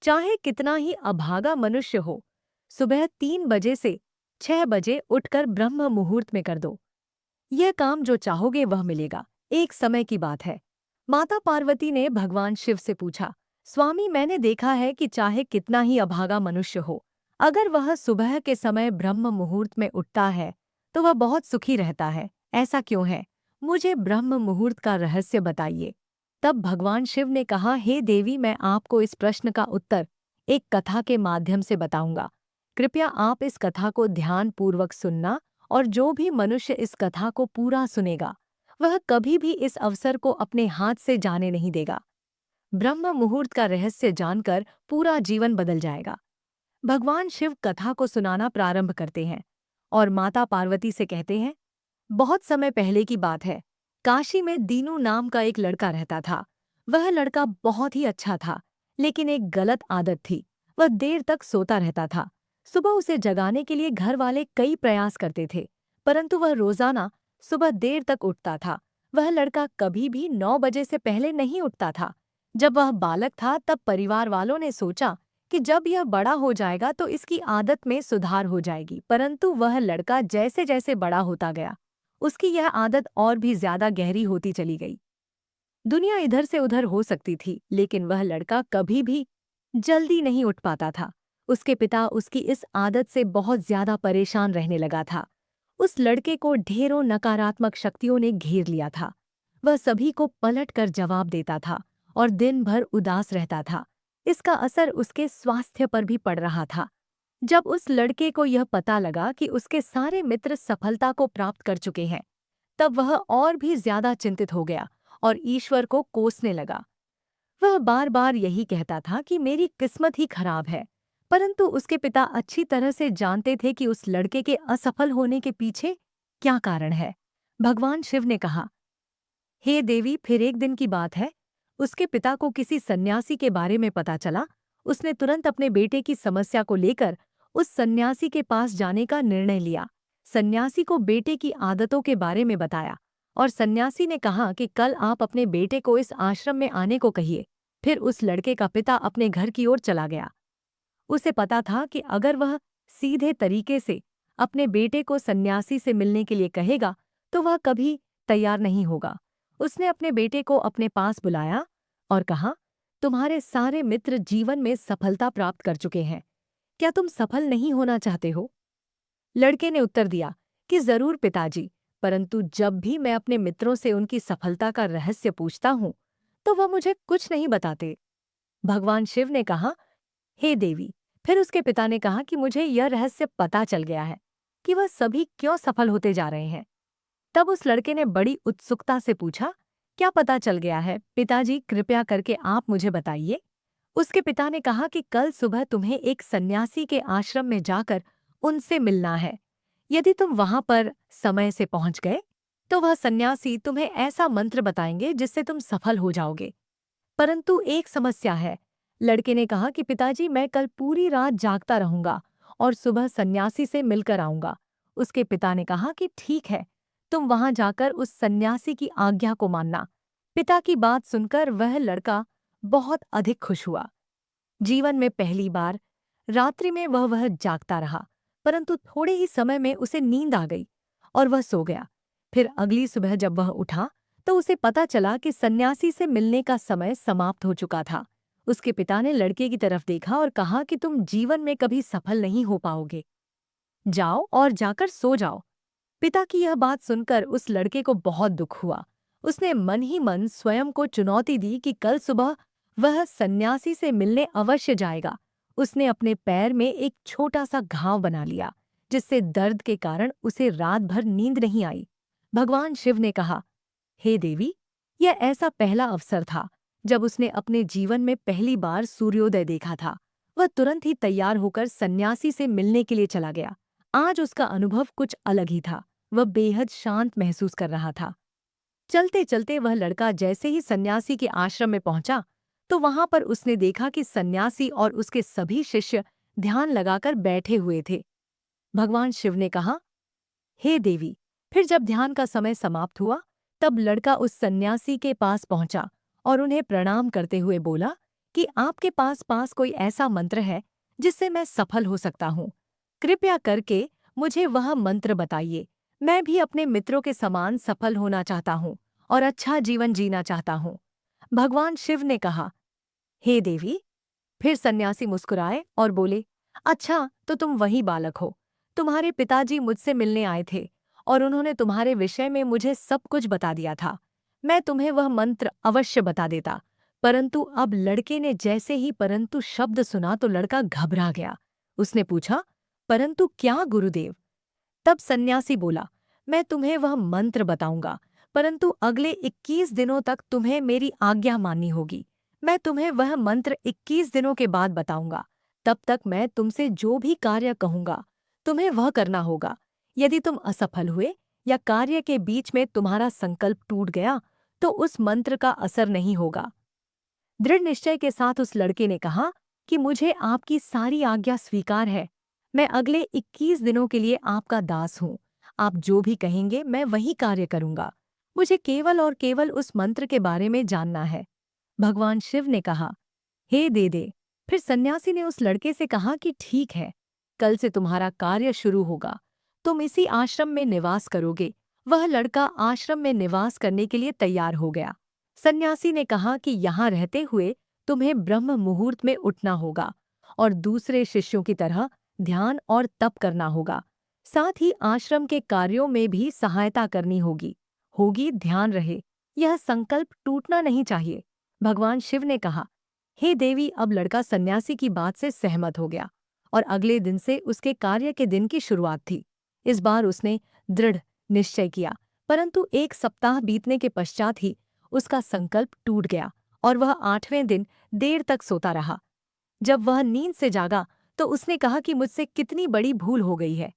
चाहे कितना ही अभागा मनुष्य हो, सुबह 3 बजे से 6 बजे उठकर ब्रह्म मुहूर्त में कर दो। यह काम जो चाहोगे वह मिलेगा। एक समय की बात है। माता पार्वती ने भगवान शिव से पूछा, स्वामी मैंने देखा है कि चाहे कितना ही अभागा मनुष्य हो, अगर वह सुबह के समय ब्रह्म मुहूर्त में उठता है तो वह बहुत सुखी रहता है। ऐसा क्यों है? मुझे ब्रह्म मुहूर्त का रहस्य बताइए। तब भगवान शिव ने कहा, हे देवी, मैं आपको इस प्रश्न का उत्तर एक कथा के माध्यम से बताऊंगा। कृपया आप इस कथा को ध्यानपूर्वक सुनना, और जो भी मनुष्य इस कथा को पूरा सुनेगा वह कभी भी इस अवसर को अपने हाथ से जाने नहीं देगा। ब्रह्म मुहूर्त का रहस्य जानकर पूरा जीवन बदल जाएगा। भगवान शिव कथा को सुनाना प्रारंभ करते हैं और माता पार्वती से कहते हैं, बहुत समय पहले की बात है। काशी में दीनू नाम का एक लड़का रहता था। वह लड़का बहुत ही अच्छा था, लेकिन एक गलत आदत थी। वह देर तक सोता रहता था। सुबह उसे जगाने के लिए घर वाले कई प्रयास करते थे, परंतु वह रोजाना सुबह देर तक उठता था। वह लड़का कभी भी 9 बजे से पहले नहीं उठता था। जब वह बालक था तब परिवार वालों ने सोचा कि जब यह बड़ा हो जाएगा तो इसकी आदत में सुधार हो जाएगी, परंतु वह लड़का जैसे जैसे बड़ा होता गया उसकी यह आदत और भी ज्यादा गहरी होती चली गई। दुनिया इधर से उधर हो सकती थी, लेकिन वह लड़का कभी भी जल्दी नहीं उठ पाता था। उसके पिता उसकी इस आदत से बहुत ज्यादा परेशान रहने लगा था। उस लड़के को ढेरों नकारात्मक शक्तियों ने घेर लिया था। वह सभी को पलट कर जवाब देता था और दिन भर उदास रहता था। इसका असर उसके स्वास्थ्य पर भी पड़ रहा था। जब उस लड़के को यह पता लगा कि उसके सारे मित्र सफलता को प्राप्त कर चुके हैं, तब वह और भी ज्यादा चिंतित हो गया और ईश्वर को कोसने लगा। वह बार बार यही कहता था कि मेरी किस्मत ही खराब है, परंतु उसके पिता अच्छी तरह से जानते थे कि उस लड़के के असफल होने के पीछे क्या कारण है। भगवान शिव ने कहा, हे देवी, फिर एक दिन की बात है। उसके पिता को किसी सन्यासी के बारे में पता चला। उसने तुरंत अपने बेटे की समस्या को लेकर उस सन्यासी के पास जाने का निर्णय लिया। सन्यासी को बेटे की आदतों के बारे में बताया और सन्यासी ने कहा कि कल आप अपने बेटे को इस आश्रम में आने को कहिए। फिर उस लड़के का पिता अपने घर की ओर चला गया। उसे पता था कि अगर वह सीधे तरीके से अपने बेटे को सन्यासी से मिलने के लिए कहेगा तो वह कभी तैयार नहीं होगा। उसने अपने बेटे को अपने पास बुलाया और कहा, तुम्हारे सारे मित्र जीवन में सफलता प्राप्त कर चुके हैं, क्या तुम सफल नहीं होना चाहते हो? लड़के ने उत्तर दिया कि जरूर पिताजी, परंतु जब भी मैं अपने मित्रों से उनकी सफलता का रहस्य पूछता हूँ तो वह मुझे कुछ नहीं बताते। भगवान शिव ने कहा, हे देवी। फिर उसके पिता ने कहा कि मुझे यह रहस्य पता चल गया है कि वह सभी क्यों सफल होते जा रहे हैं। तब उस लड़के ने बड़ी उत्सुकता से पूछा, क्या पता चल गया है पिताजी, कृपया करके आप मुझे बताइए। उसके पिता ने कहा कि कल सुबह तुम्हें एक सन्यासी के आश्रम में जाकर उनसे मिलना है। यदि तुम वहां पर समय से पहुंच गए तो वह सन्यासी तुम्हें ऐसा मंत्र बताएंगे जिससे तुम सफल हो जाओगे। परंतु एक समस्या है। लड़के ने कहा कि पिताजी, मैं कल पूरी रात जागता रहूंगा और सुबह सन्यासी से मिलकर आऊंगा। उसके पिता ने कहा कि ठीक है, तुम वहां जाकर उस सन्यासी की आज्ञा को मानना। पिता की बात सुनकर वह लड़का बहुत अधिक खुश हुआ। जीवन में पहली बार रात्रि में वह जागता रहा, परंतु थोड़े ही समय में उसे नींद आ गई और वह सो गया। फिर अगली सुबह जब वह उठा तो उसे पता चला कि सन्यासी से मिलने का समय समाप्त हो चुका था। उसके पिता ने लड़के की तरफ देखा और कहा कि तुम जीवन में कभी सफल नहीं हो पाओगे, जाओ और जाकर सो जाओ। पिता की यह बात सुनकर उस लड़के को बहुत दुख हुआ। उसने मन ही मन स्वयं को चुनौती दी कि कल सुबह वह सन्यासी से मिलने अवश्य जाएगा। उसने अपने पैर में एक छोटा सा घाव बना लिया, जिससे दर्द के कारण उसे रात भर नींद नहीं आई। भगवान शिव ने कहा, हे देवी, यह ऐसा पहला अवसर था जब उसने अपने जीवन में पहली बार सूर्योदय देखा था। वह तुरंत ही तैयार होकर सन्यासी से मिलने के लिए चला गया। आज उसका अनुभव कुछ अलग ही था। वह बेहद शांत महसूस कर रहा था। चलते चलते वह लड़का जैसे ही सन्यासी के आश्रम में पहुंचा तो वहां पर उसने देखा कि सन्यासी और उसके सभी शिष्य ध्यान लगाकर बैठे हुए थे। भगवान शिव ने कहा, हे देवी। फिर जब ध्यान का समय समाप्त हुआ तब लड़का उस सन्यासी के पास पहुंचा और उन्हें प्रणाम करते हुए बोला कि आपके पास कोई ऐसा मंत्र है जिससे मैं सफल हो सकता हूँ। कृपया करके मुझे वह मंत्र बताइए। मैं भी अपने मित्रों के समान सफल होना चाहता हूँ और अच्छा जीवन जीना चाहता हूँ। भगवान शिव ने कहा, हे देवी। फिर सन्यासी मुस्कुराए और बोले, अच्छा तो तुम वही बालक हो। तुम्हारे पिताजी मुझसे मिलने आए थे और उन्होंने तुम्हारे विषय में मुझे सब कुछ बता दिया था। मैं तुम्हें वह मंत्र अवश्य बता देता, परंतु अब लड़के ने जैसे ही परंतु शब्द सुना तो लड़का घबरा गया। उसने पूछा, परंतु क्या गुरुदेव? तब सन्यासी बोला, मैं तुम्हें वह मंत्र बताऊंगा, परंतु अगले 21 दिनों तक तुम्हें मेरी आज्ञा माननी होगी। मैं तुम्हें वह मंत्र 21 दिनों के बाद बताऊंगा। तब तक मैं तुमसे जो भी कार्य कहूंगा, तुम्हें वह करना होगा। यदि तुम असफल हुए या कार्य के बीच में तुम्हारा संकल्प टूट गया, तो उस मंत्र का असर नहीं होगा। दृढ़ निश्चय के साथ उस लड़के ने कहा कि मुझे आपकी सारी आज्ञा स्वीकार है। मैं अगले 21 दिनों के लिए आपका दास हूँ। आप जो भी कहेंगे मैं वही कार्य करूंगा। मुझे केवल और केवल उस मंत्र के बारे में जानना है। भगवान शिव ने कहा, हे दे। फिर सन्यासी ने उस लड़के से कहा कि ठीक है, कल से तुम्हारा कार्य शुरू होगा। तुम इसी आश्रम में निवास करोगे। वह लड़का आश्रम में निवास करने के लिए तैयार हो गया। सन्यासी ने कहा कि यहाँ रहते हुए तुम्हें ब्रह्म मुहूर्त में उठना होगा और दूसरे शिष्यों की तरह ध्यान और तप करना होगा। साथ ही आश्रम के कार्यों में भी सहायता करनी होगी। ध्यान रहे, यह संकल्प टूटना नहीं चाहिए। भगवान शिव ने कहा, हे देवी। अब लड़का सन्यासी की बात से सहमत हो गया और अगले दिन से उसके कार्य के दिन की शुरुआत थी। इस बार उसने दृढ़ निश्चय किया, परंतु 1 सप्ताह बीतने के पश्चात ही उसका संकल्प टूट गया और वह 8वें दिन देर तक सोता रहा। जब वह नींद से जागा तो उसने कहा कि मुझसे कितनी बड़ी भूल हो गई है।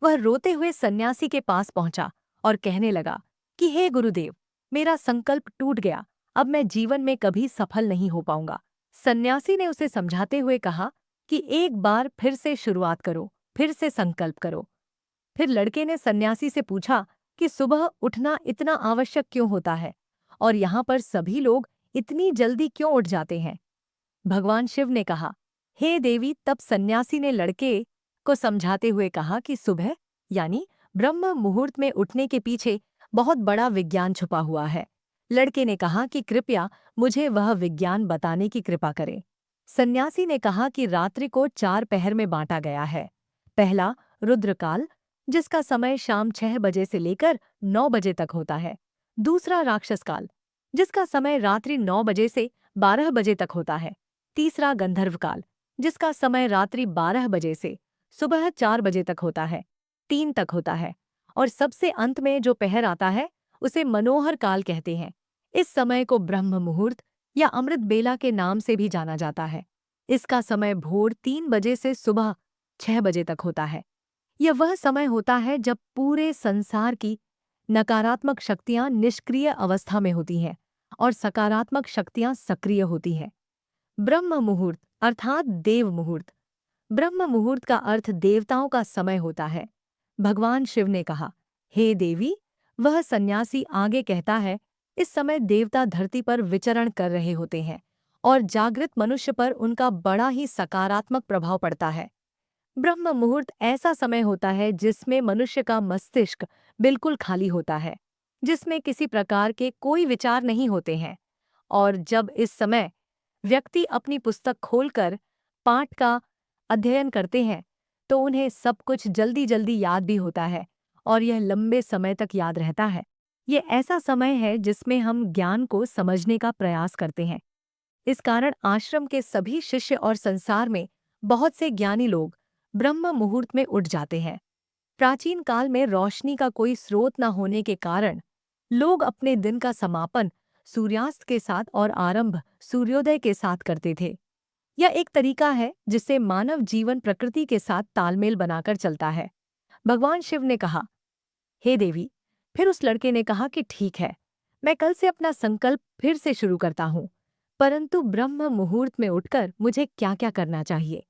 वह रोते हुए सन्यासी के पास पहुंचा और कहने लगा कि हे गुरुदेव, मेरा संकल्प टूट गया। अब मैं जीवन में कभी सफल नहीं हो पाऊंगा। सन्यासी ने उसे समझाते हुए कहा कि एक बार फिर से शुरुआत करो, फिर से संकल्प करो। फिर लड़के ने सन्यासी से पूछा कि सुबह उठना इतना आवश्यक क्यों होता है और यहाँ पर सभी लोग इतनी जल्दी क्यों उठ जाते हैं। भगवान शिव ने कहा, हे देवी। तब सन्यासी ने लड़के को समझाते हुए कहा कि सुबह यानी ब्रह्म मुहूर्त में उठने के पीछे बहुत बड़ा विज्ञान छुपा हुआ है। लड़के ने कहा कि कृपया मुझे वह विज्ञान बताने की कृपा करें। सन्यासी ने कहा कि रात्रि को 4 पहर में बांटा गया है। पहला रुद्रकाल, जिसका समय शाम 6 बजे से लेकर 9 बजे तक होता है। दूसरा राक्षस काल, जिसका समय रात्रि 9 बजे से 12 बजे तक होता है। तीसरा गंधर्व काल, जिसका समय रात्रि 12 बजे से सुबह 4 बजे तक होता है, 3 तक होता है। और सबसे अंत में जो पहर आता है उसे मनोहर काल कहते हैं। इस समय को ब्रह्म मुहूर्त या अमृत बेला के नाम से भी जाना जाता है। इसका समय भोर 3 बजे से सुबह 6 बजे तक होता है। यह वह समय होता है जब पूरे संसार की नकारात्मक शक्तियां निष्क्रिय अवस्था में होती हैं और सकारात्मक शक्तियां सक्रिय होती हैं। ब्रह्म मुहूर्त अर्थात देव मुहूर्त। ब्रह्म मुहूर्त का अर्थ देवताओं का समय होता है। भगवान शिव ने कहा, हे देवी। वह सन्यासी आगे कहता है, इस समय देवता धरती पर विचरण कर रहे होते हैं और जागृत मनुष्य पर उनका बड़ा ही सकारात्मक प्रभाव पड़ता है। ब्रह्म मुहूर्त ऐसा समय होता है जिसमें मनुष्य का मस्तिष्क बिल्कुल खाली होता है, जिसमें किसी प्रकार के कोई विचार नहीं होते हैं। और जब इस समय व्यक्ति अपनी पुस्तक खोलकर पाठ का अध्ययन करते हैं तो उन्हें सब कुछ जल्दी जल्दी याद भी होता है और यह लंबे समय तक याद रहता है। ये ऐसा समय है जिसमें हम ज्ञान को समझने का प्रयास करते हैं। इस कारण आश्रम के सभी शिष्य और संसार में बहुत से ज्ञानी लोग ब्रह्म मुहूर्त में उठ जाते हैं। प्राचीन काल में रोशनी का कोई स्रोत न होने के कारण लोग अपने दिन का समापन सूर्यास्त के साथ और आरंभ सूर्योदय के साथ करते थे। यह एक तरीका है जिससे मानव जीवन प्रकृति के साथ तालमेल बनाकर चलता है। भगवान शिव ने कहा, हे देवी। फिर उस लड़के ने कहा कि ठीक है, मैं कल से अपना संकल्प फिर से शुरू करता हूँ, परंतु ब्रह्म मुहूर्त में उठकर मुझे क्या क्या करना चाहिए।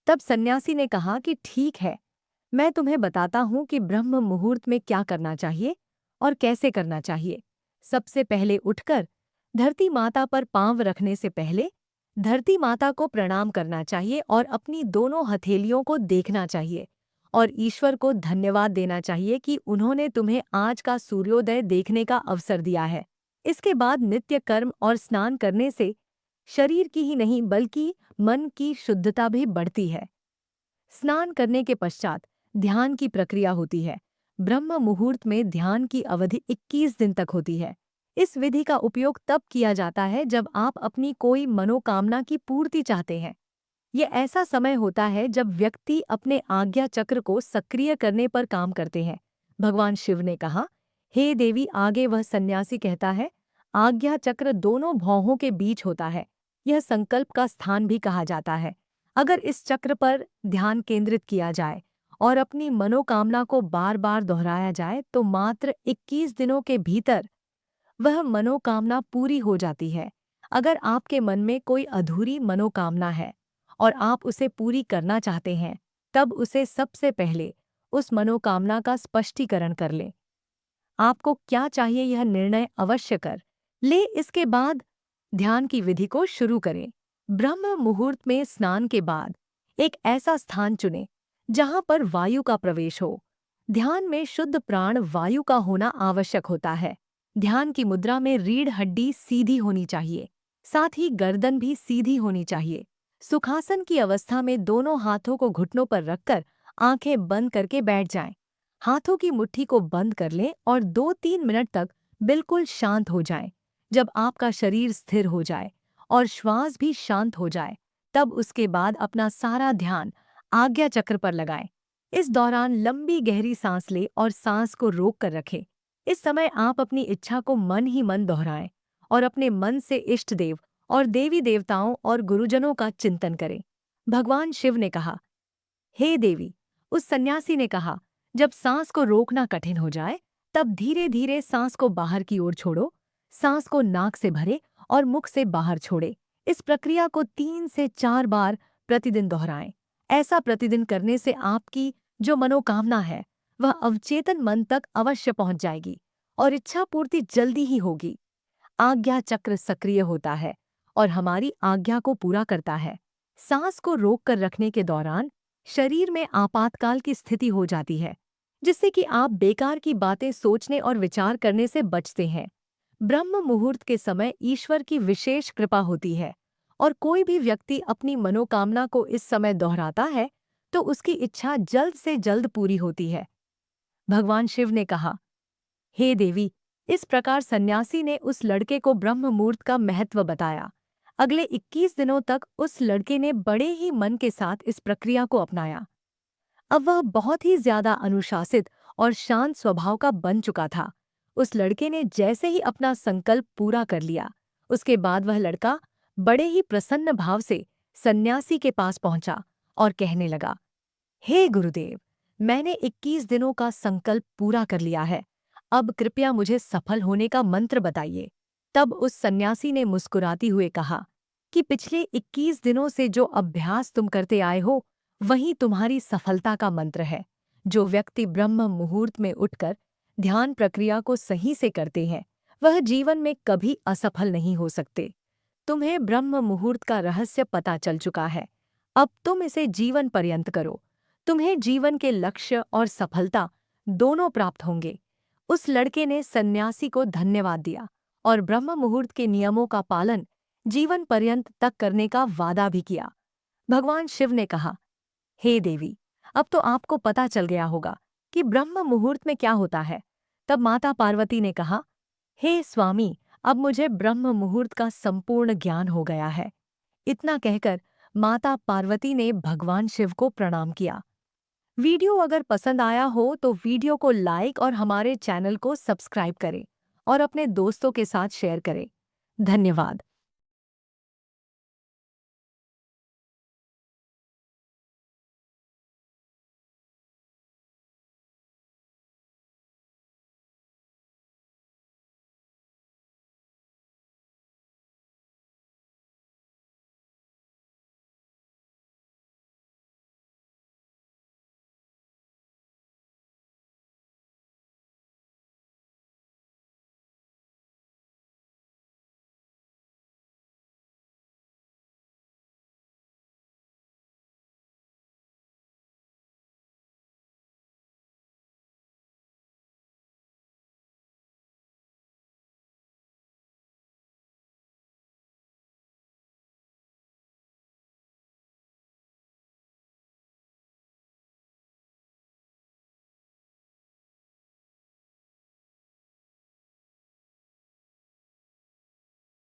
तब सन्यासी ने कहा कि ठीक है, मैं तुम्हें बताता हूँ कि ब्रह्म मुहूर्त में क्या करना चाहिए और कैसे करना चाहिए। सबसे पहले उठकर धरती माता पर पांव रखने से पहले धरती माता को प्रणाम करना चाहिए और अपनी दोनों हथेलियों को देखना चाहिए और ईश्वर को धन्यवाद देना चाहिए कि उन्होंने तुम्हें आज का सूर्योदय देखने का अवसर दिया है। इसके बाद नित्य कर्म और स्नान करने से शरीर की ही नहीं बल्कि मन की शुद्धता भी बढ़ती है। स्नान करने के पश्चात ध्यान की प्रक्रिया होती है। ब्रह्म मुहूर्त में ध्यान की अवधि 21 दिन तक होती है। इस विधि का उपयोग तब किया जाता है जब आप अपनी कोई मनोकामना की पूर्ति चाहते हैं। ये ऐसा समय होता है जब व्यक्ति अपने आज्ञा चक्र को सक्रिय करने पर काम करते हैं। भगवान शिव ने कहा, हे देवी, आगे वह सन्यासी कहता है, आज्ञा चक्र दोनों भौहों के बीच होता है। यह संकल्प का स्थान भी कहा जाता है। अगर इस चक्र पर ध्यान केंद्रित किया जाए और अपनी मनोकामना को बार बार दोहराया जाए तो मात्र 21 दिनों के भीतर वह मनोकामना पूरी हो जाती है। अगर आपके मन में कोई अधूरी मनोकामना है और आप उसे पूरी करना चाहते हैं, तब उसे सबसे पहले उस मनोकामना का स्पष्टीकरण कर लें। आपको क्या चाहिए यह निर्णय अवश्य कर ले। इसके बाद ध्यान की विधि को शुरू करें। ब्रह्म मुहूर्त में स्नान के बाद एक ऐसा स्थान चुनें जहां पर वायु का प्रवेश हो। ध्यान में शुद्ध प्राण वायु का होना आवश्यक होता है। ध्यान की मुद्रा में रीढ़ हड्डी सीधी होनी चाहिए, साथ ही गर्दन भी सीधी होनी चाहिए। सुखासन की अवस्था में दोनों हाथों को घुटनों पर रखकर आंखें बंद करके बैठ जाएं। हाथों की मुट्ठी को बंद कर लें और 2-3 मिनट तक बिल्कुल शांत हो जाएं। जब आपका शरीर स्थिर हो जाए और श्वास भी शांत हो जाए, तब उसके बाद अपना सारा ध्यान आज्ञा चक्र पर लगाएं। इस दौरान लंबी गहरी सांस लें और सांस को रोक कर रखें। इस समय आप अपनी इच्छा को मन ही मन दोहराएं और अपने मन से इष्ट देव और देवी देवताओं और गुरुजनों का चिंतन करें। भगवान शिव ने कहा, हे देवी, उस सन्यासी ने कहा, जब सांस को रोकना कठिन हो जाए, तब धीरे धीरे सांस को बाहर की ओर छोड़ो। सांस को नाक से भरे और मुख से बाहर छोड़े। इस प्रक्रिया को 3 से 4 बार प्रतिदिन दोहराएं। ऐसा प्रतिदिन करने से आपकी जो मनोकामना है, वह अवचेतन मन तक अवश्य पहुंच जाएगी और इच्छा पूर्ति जल्दी ही होगी। आज्ञा चक्र सक्रिय होता है और हमारी आज्ञा को पूरा करता है। सांस को रोक कर रखने के दौरान शरीर में आपातकाल की स्थिति हो जाती है, जिससे कि आप बेकार की बातें सोचने और विचार करने से बचते हैं। ब्रह्म मुहूर्त के समय ईश्वर की विशेष कृपा होती है और कोई भी व्यक्ति अपनी मनोकामना को इस समय दोहराता है तो उसकी इच्छा जल्द से जल्द पूरी होती है। भगवान शिव ने कहा, हे देवी, इस प्रकार सन्यासी ने उस लड़के को ब्रह्म मुहूर्त का महत्व बताया। अगले 21 दिनों तक उस लड़के ने बड़े ही मन के साथ इस प्रक्रिया को अपनाया। अब वह बहुत ही ज्यादा अनुशासित और शांत स्वभाव का बन चुका था। उस लड़के ने जैसे ही अपना संकल्प पूरा कर लिया, उसके बाद वह लड़का बड़े ही प्रसन्न भाव से सन्यासी के पास पहुंचा और कहने लगा, हे गुरुदेव, मैंने 21 दिनों का संकल्प पूरा कर लिया है। अब कृपया मुझे सफल होने का मंत्र बताइए। तब उस सन्यासी ने मुस्कुराती हुए कहा कि पिछले 21 दिनों से जो अभ्यास तुम करते आए हो, वही तुम्हारी सफलता का मंत्र है। जो व्यक्ति ब्रह्म मुहूर्त में उठकर ध्यान प्रक्रिया को सही से करते हैं, वह जीवन में कभी असफल नहीं हो सकते। तुम्हें ब्रह्म मुहूर्त का रहस्य पता चल चुका है। अब तुम इसे जीवन पर्यंत करो। तुम्हें जीवन के लक्ष्य और सफलता दोनों प्राप्त होंगे। उस लड़के ने सन्यासी को धन्यवाद दिया और ब्रह्म मुहूर्त के नियमों का पालन जीवन पर्यंत तक करने का वादा भी किया। भगवान शिव ने कहा, हे देवी, अब तो आपको पता चल गया होगा कि ब्रह्म मुहूर्त में क्या होता है। तब माता पार्वती ने कहा, हे स्वामी, अब मुझे ब्रह्म मुहूर्त का संपूर्ण ज्ञान हो गया है। इतना कहकर माता पार्वती ने भगवान शिव को प्रणाम किया। वीडियो अगर पसंद आया हो तो वीडियो को लाइक और हमारे चैनल को सब्सक्राइब करें और अपने दोस्तों के साथ शेयर करें। धन्यवाद।